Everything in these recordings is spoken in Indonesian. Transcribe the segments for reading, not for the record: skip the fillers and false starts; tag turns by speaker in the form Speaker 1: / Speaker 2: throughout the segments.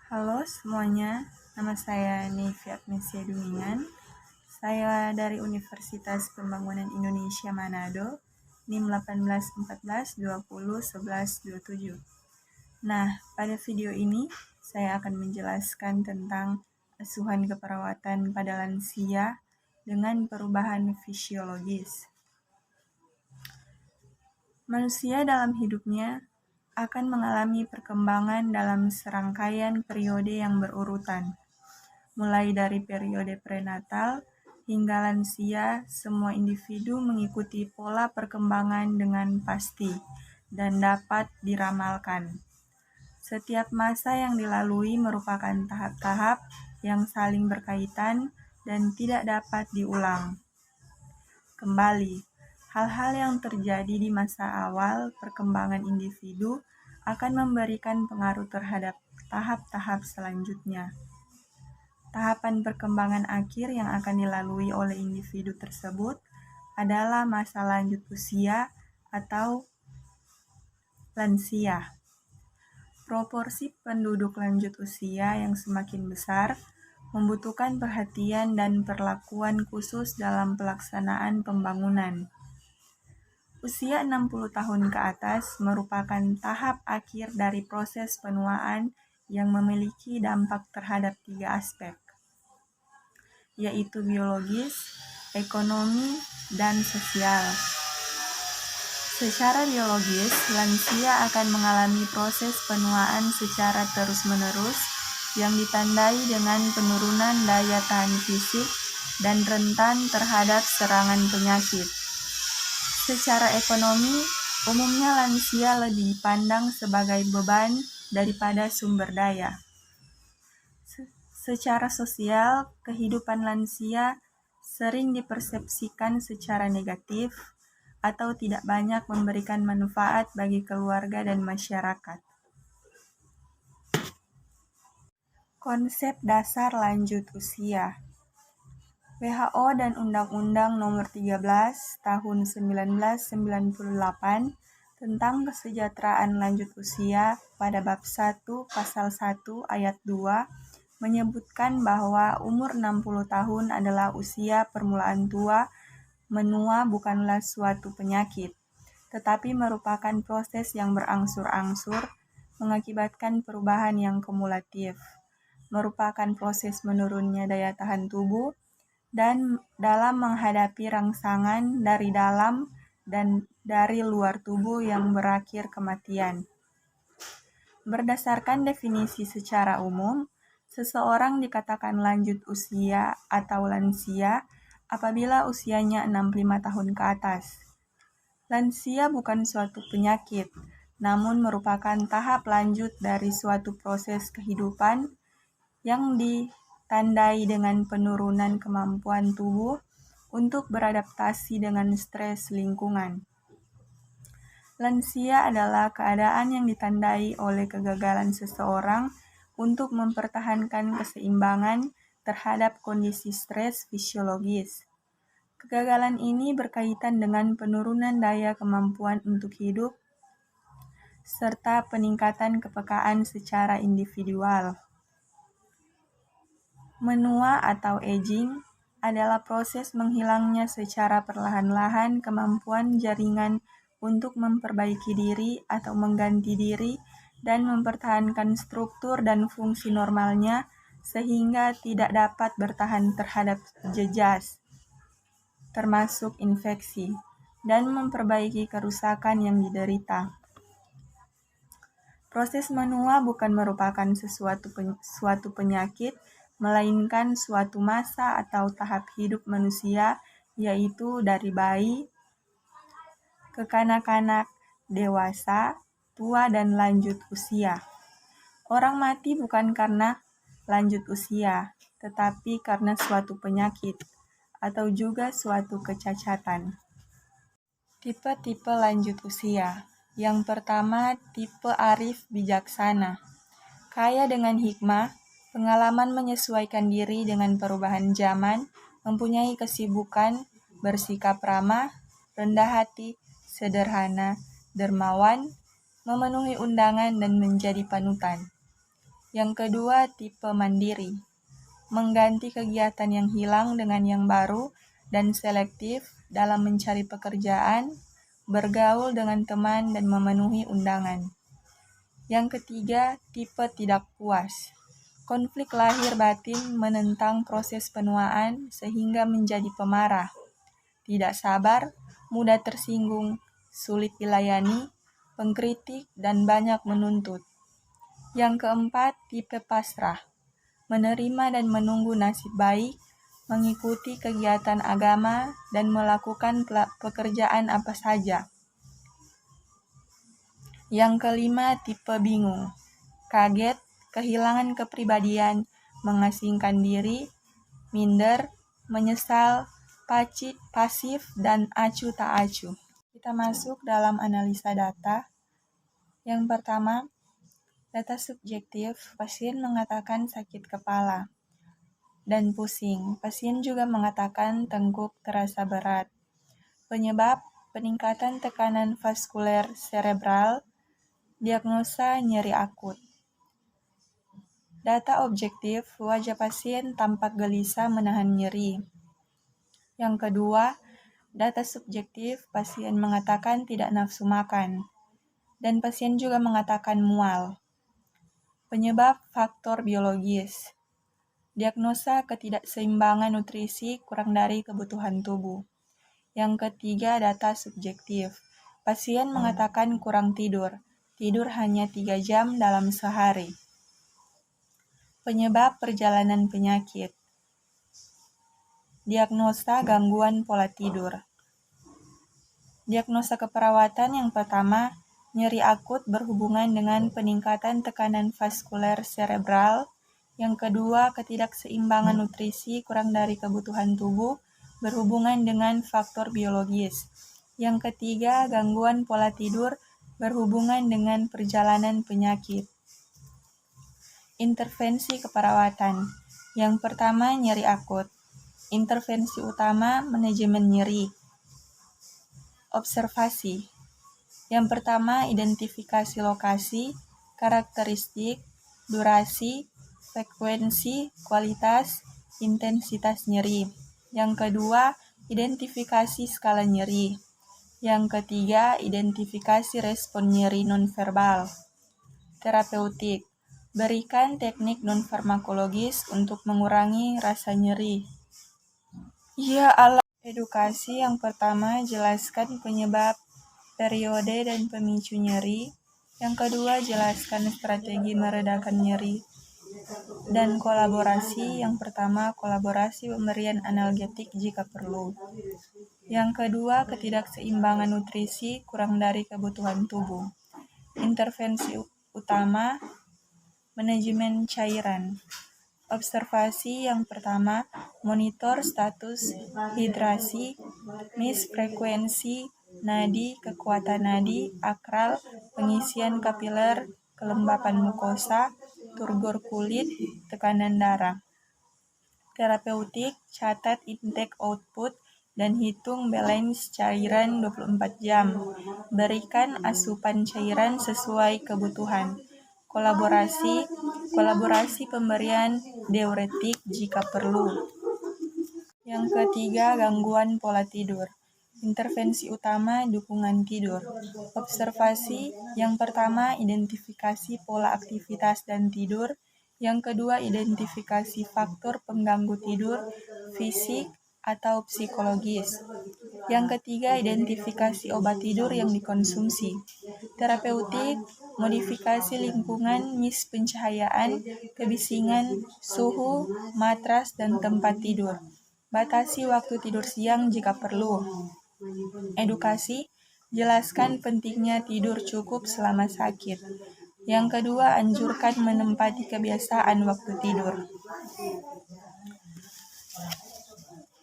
Speaker 1: Halo semuanya, nama saya Nevi Agnesia Duningan. Saya dari Universitas Pembangunan Indonesia Manado, NIM 1814201127. Nah, pada video ini saya akan menjelaskan tentang asuhan keperawatan pada lansia dengan perubahan fisiologis. Manusia dalam hidupnya akan mengalami perkembangan dalam serangkaian periode yang berurutan. Mulai dari periode prenatal hingga lansia, semua individu mengikuti pola perkembangan dengan pasti dan dapat diramalkan. Setiap masa yang dilalui merupakan tahap-tahap yang saling berkaitan dan tidak dapat diulang kembali. Hal-hal yang terjadi di masa awal perkembangan individu akan memberikan pengaruh terhadap tahap-tahap selanjutnya. Tahapan perkembangan akhir yang akan dilalui oleh individu tersebut adalah masa lanjut usia atau lansia. Proporsi penduduk lanjut usia yang semakin besar membutuhkan perhatian dan perlakuan khusus dalam pelaksanaan pembangunan. Usia 60 tahun ke atas merupakan tahap akhir dari proses penuaan yang memiliki dampak terhadap 3 aspek, yaitu biologis, ekonomi, dan sosial. Secara biologis, lansia akan mengalami proses penuaan secara terus-menerus yang ditandai dengan penurunan daya tahan fisik dan rentan terhadap serangan penyakit. Secara ekonomi, umumnya lansia lebih dipandang sebagai beban daripada sumber daya. Secara sosial, kehidupan lansia sering dipersepsikan secara negatif atau tidak banyak memberikan manfaat bagi keluarga dan masyarakat. Konsep dasar lanjut usia. WHO dan Undang-Undang Nomor 13 Tahun 1998 tentang Kesejahteraan Lanjut Usia pada Bab 1 Pasal 1 Ayat 2 menyebutkan bahwa umur 60 tahun adalah usia permulaan tua. Menua bukanlah suatu penyakit, tetapi merupakan proses yang berangsur-angsur mengakibatkan perubahan yang kumulatif, merupakan proses menurunnya daya tahan tubuh dan dalam menghadapi rangsangan dari dalam dan dari luar tubuh yang berakhir kematian. Berdasarkan definisi secara umum, seseorang dikatakan lanjut usia atau lansia apabila usianya 65 tahun ke atas. Lansia bukan suatu penyakit, namun merupakan tahap lanjut dari suatu proses kehidupan yang ditandai dengan penurunan kemampuan tubuh untuk beradaptasi dengan stres lingkungan. Lansia adalah keadaan yang ditandai oleh kegagalan seseorang untuk mempertahankan keseimbangan terhadap kondisi stres fisiologis. Kegagalan ini berkaitan dengan penurunan daya kemampuan untuk hidup serta peningkatan kepekaan secara individual. Menua atau aging adalah proses menghilangnya secara perlahan-lahan kemampuan jaringan untuk memperbaiki diri atau mengganti diri dan mempertahankan struktur dan fungsi normalnya sehingga tidak dapat bertahan terhadap jejas, termasuk infeksi, dan memperbaiki kerusakan yang diderita. Proses menua bukan merupakan suatu penyakit, melainkan suatu masa atau tahap hidup manusia, yaitu dari bayi ke kanak-kanak, dewasa, tua, dan lanjut usia. Orang mati bukan karena lanjut usia, tetapi karena suatu penyakit atau juga suatu kecacatan. Tipe-tipe lanjut usia. Yang pertama, tipe arif bijaksana. Kaya dengan hikmah, pengalaman menyesuaikan diri dengan perubahan zaman, mempunyai kesibukan, bersikap ramah, rendah hati, sederhana, dermawan, memenuhi undangan dan menjadi panutan. Yang kedua, tipe mandiri. Mengganti kegiatan yang hilang dengan yang baru dan selektif dalam mencari pekerjaan, bergaul dengan teman, dan memenuhi undangan. Yang ketiga, tipe tidak puas. Konflik lahir batin menentang proses penuaan sehingga menjadi pemarah, tidak sabar, mudah tersinggung, sulit dilayani, pengkritik, dan banyak menuntut. Yang keempat, tipe pasrah. Menerima dan menunggu nasib baik, mengikuti kegiatan agama, dan melakukan pekerjaan apa saja. Yang kelima, tipe bingung. Kaget, kehilangan kepribadian, mengasingkan diri, minder, menyesal, pasif, dan acuh tak acuh. Kita masuk dalam analisa data. Yang pertama, data subjektif, pasien mengatakan sakit kepala dan pusing. Pasien juga mengatakan tengkuk terasa berat. Penyebab, peningkatan tekanan vaskuler cerebral, diagnosa nyeri akut. Data objektif, wajah pasien tampak gelisah menahan nyeri. Yang kedua, data subjektif, pasien mengatakan tidak nafsu makan. Dan pasien juga mengatakan mual. Penyebab, faktor biologis. Diagnosa ketidakseimbangan nutrisi kurang dari kebutuhan tubuh. Yang ketiga, data subjektif. Pasien mengatakan kurang tidur hanya 3 jam dalam sehari. Penyebab, perjalanan penyakit. Diagnosa gangguan pola tidur. Diagnosa keperawatan yang pertama, nyeri akut berhubungan dengan peningkatan tekanan vaskuler cerebral. Yang kedua, ketidakseimbangan nutrisi kurang dari kebutuhan tubuh berhubungan dengan faktor biologis. Yang ketiga, gangguan pola tidur berhubungan dengan perjalanan penyakit. Intervensi keperawatan. Yang pertama, nyeri akut. Intervensi utama, manajemen nyeri. Observasi. Yang pertama, identifikasi lokasi, karakteristik, durasi, frekuensi, kualitas, intensitas nyeri. Yang kedua, identifikasi skala nyeri. Yang ketiga, identifikasi respon nyeri nonverbal. Terapeutik. Berikan teknik nonfarmakologis untuk mengurangi rasa nyeri. Edukasi yang pertama, jelaskan penyebab, periode, dan pemicu nyeri. Yang kedua, jelaskan strategi meredakan nyeri. Dan kolaborasi, yang pertama, kolaborasi pemberian analgetik jika perlu. Yang kedua, ketidakseimbangan nutrisi kurang dari kebutuhan tubuh. Intervensi utama, manajemen cairan. Observasi yang pertama, monitor status hidrasi, frekuensi nadi, kekuatan nadi, akral, pengisian kapiler, kelembapan mukosa, turgor kulit, tekanan darah. Terapeutik, catat intake output, dan hitung balance cairan 24 jam. Berikan asupan cairan sesuai kebutuhan. Kolaborasi pemberian diuretik jika perlu. Yang ketiga, gangguan pola tidur. Intervensi utama, dukungan tidur. Observasi, yang pertama, identifikasi pola aktivitas dan tidur. Yang kedua, identifikasi faktor pengganggu tidur, fisik atau psikologis. Yang ketiga, identifikasi obat tidur yang dikonsumsi. Terapeutik, modifikasi lingkungan, pencahayaan, kebisingan, suhu, matras, dan tempat tidur. Batasi waktu tidur siang jika perlu. Edukasi, jelaskan pentingnya tidur cukup selama sakit. Yang kedua, anjurkan menempati kebiasaan waktu tidur.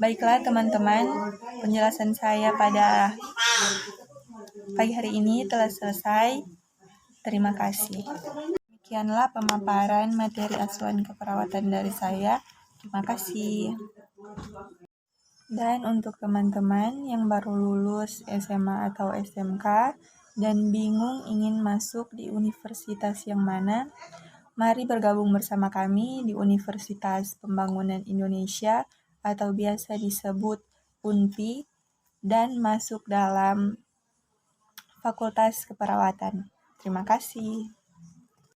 Speaker 1: Baiklah teman-teman, penjelasan saya pada pagi hari ini telah selesai. Terima kasih. Demikianlah pemaparan materi asuhan keperawatan dari saya. Terima kasih. Dan untuk teman-teman yang baru lulus SMA atau SMK dan bingung ingin masuk di universitas yang mana, Mari bergabung bersama kami di Universitas Pembangunan Indonesia atau biasa disebut UNPI dan masuk dalam Fakultas Keperawatan. Terima kasih.